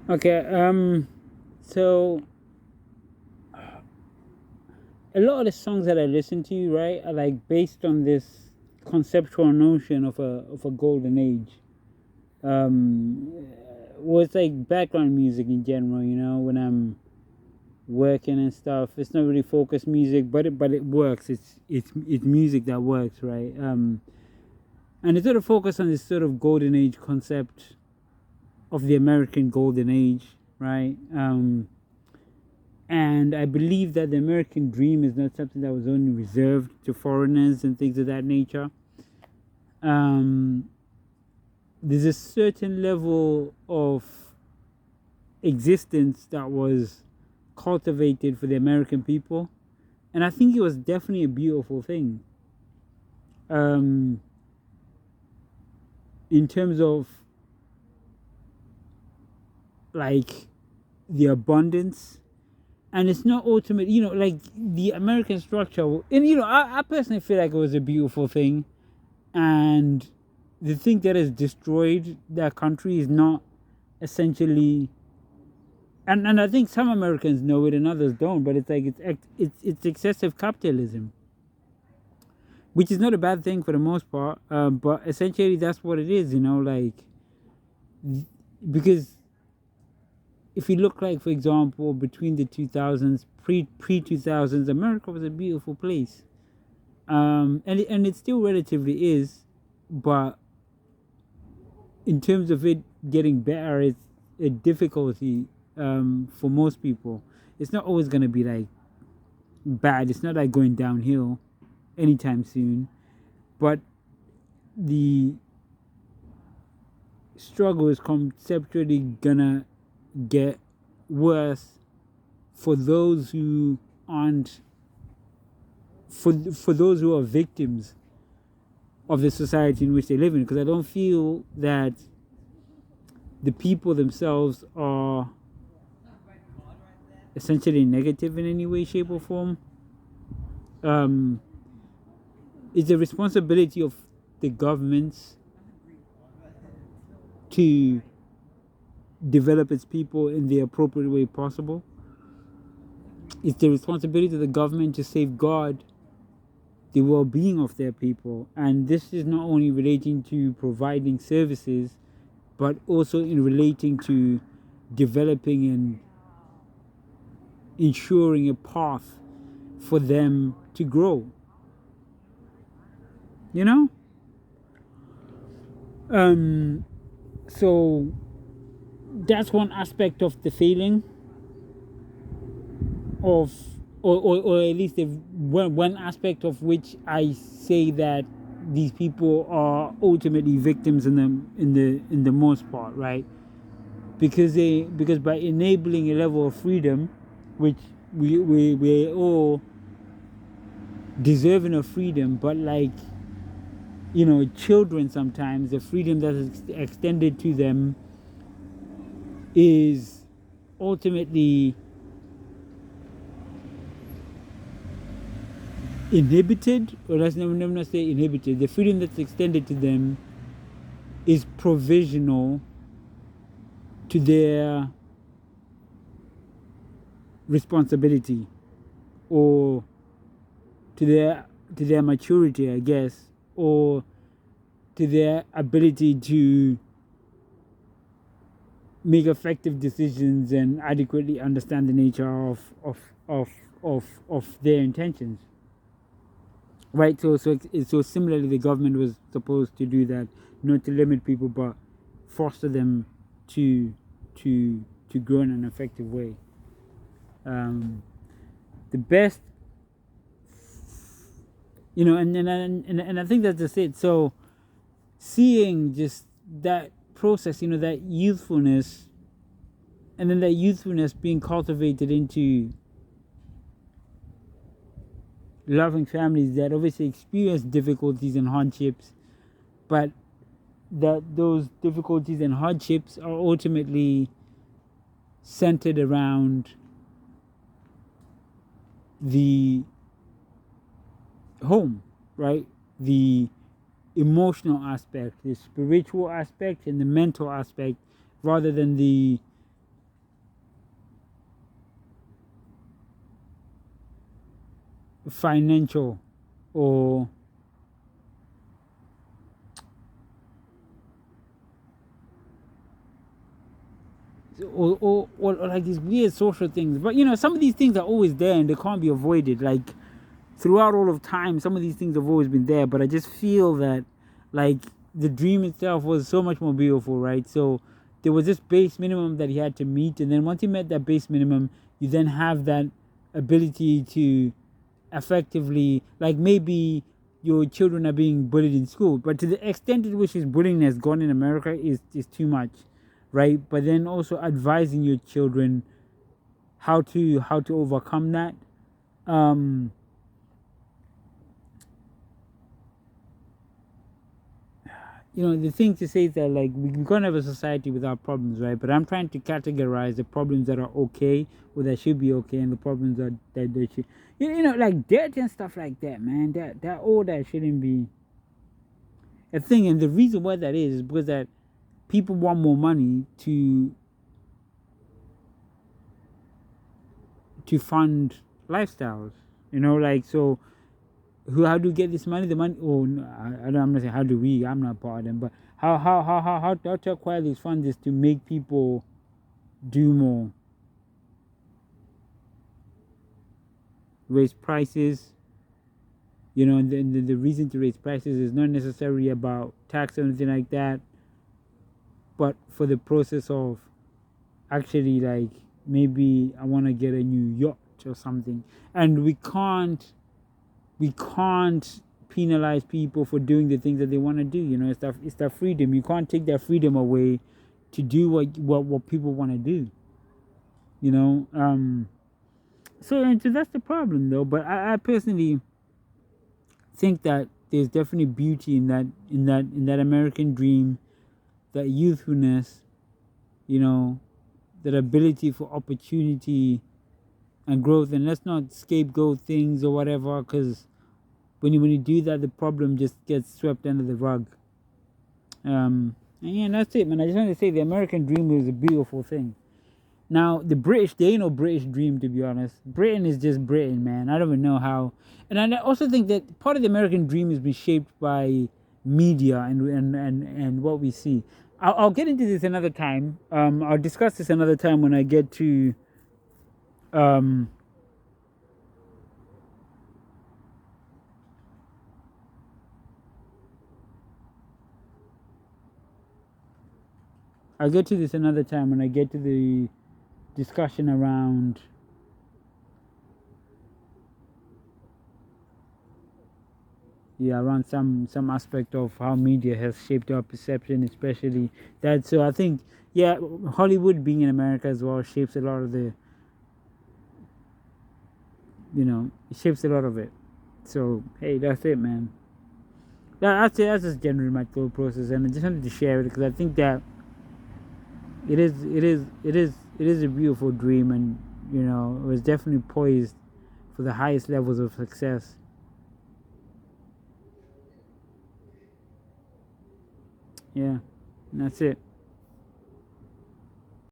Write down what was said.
Okay. So a lot of the songs that I listen to, right, are like based on this conceptual notion of a golden age. Well, it's like background music in general. When I'm working and stuff, it's not really focused music, but it works. It's music that works, right? And it's sort of focused on this sort of golden age concept of the American golden age, right? And I believe that the American dream is not something that was only reserved to foreigners and things of that nature. Um, there's a certain level of existence that was cultivated for the American people, and I think it was definitely a beautiful thing. Um, in terms of like the abundance, and it's not ultimate. Like the American structure, and I personally feel like it was a beautiful thing, and the thing that has destroyed that country is not essentially, and I think some Americans know it and others don't, but it's like it's excessive capitalism, which is not a bad thing for the most part, but essentially that's what it is, like, because if you look, like, for example, between the 2000s, pre 2000s, America was a beautiful place, and it still relatively is, but in terms of it getting better, it's a difficulty, for most people. It's not always going to be like bad. It's not like going downhill anytime soon, but the struggle is conceptually gonna get worse for those who aren't, for those who are victims of the society in which they live in, because I don't feel that the people themselves are essentially negative in any way, shape, or form. Um, it's the responsibility of the governments to develop its people in the appropriate way possible. It's the responsibility of the government to safeguard the well-being of their people, and this is not only relating to providing services, but also in relating to developing and ensuring a path for them to grow. You know, um, so that's one aspect of the feeling of, or at least one aspect of which I say that these people are ultimately victims in the most part, right? Because by enabling a level of freedom, which we're all deserving of freedom, but like, children, sometimes the freedom that is extended to them is ultimately inhibited, or let me not say inhibited. The freedom that's extended to them is provisional to their responsibility, or to their maturity, I guess, or to their ability to make effective decisions and adequately understand the nature of of their intentions. Right. So similarly, the government was supposed to do that, not to limit people, but foster them to to grow in an effective way. Um, the best, and I think that's just it. So seeing just that process, that youthfulness, and then that youthfulness being cultivated into loving families that obviously experience difficulties and hardships, but that those difficulties and hardships are ultimately centered around the home, right? The emotional aspect, the spiritual aspect, and the mental aspect, rather than the financial or or like these weird social things. But some of these things are always there and they can't be avoided. Like throughout all of time, some of these things have always been there. But I just feel that like the dream itself was so much more beautiful, right? So there was this base minimum that he had to meet, and then once he met that base minimum, you then have that ability to effectively, like maybe your children are being bullied in school, but to the extent to which this bullying has gone in America is too much, right? But then also advising your children how to overcome that. Um, the thing to say is that like we can't have a society without problems, right? But I'm trying to categorize the problems that are okay or that should be okay, and the problems that they should, like debt and stuff like that, man. That all that shouldn't be a thing. And the reason why that is because that people want more money to fund lifestyles. Like so. How do you get this money? The money. Oh, no, I'm not saying how do we. I'm not part of them. But how to acquire these funds is to make people do more, raise prices. And the reason to raise prices is not necessarily about tax or anything like that, but for the process of actually like maybe I want to get a new yacht or something, and we can't penalize people for doing the things that they want to do. It's their freedom. You can't take their freedom away to do what people want to do. You know. So that's the problem, though. But I personally think that there's definitely beauty in that American dream, that youthfulness. You know, that ability for opportunity and growth. And let's not scapegoat things or whatever, because when you do that, the problem just gets swept under the rug. And yeah, that's it, man. I just want to say the American dream is a beautiful thing. Now, the British, they ain't no British dream, to be honest. Britain is just Britain, man. I don't even know how. And I also think that part of the American dream has been shaped by media and what we see. I'll get into this another time. I'll discuss this another time when I get to um, I'll get to this another time when I get to the discussion around around some aspect of how media has shaped our perception, especially that. So I think Hollywood being in America as well shapes a lot of it shapes a lot of it. So hey, that's it, man. That's it. That's just generally my thought process, and I just wanted to share it because I think that it is a beautiful dream, and it was definitely poised for the highest levels of success. Yeah, and that's it.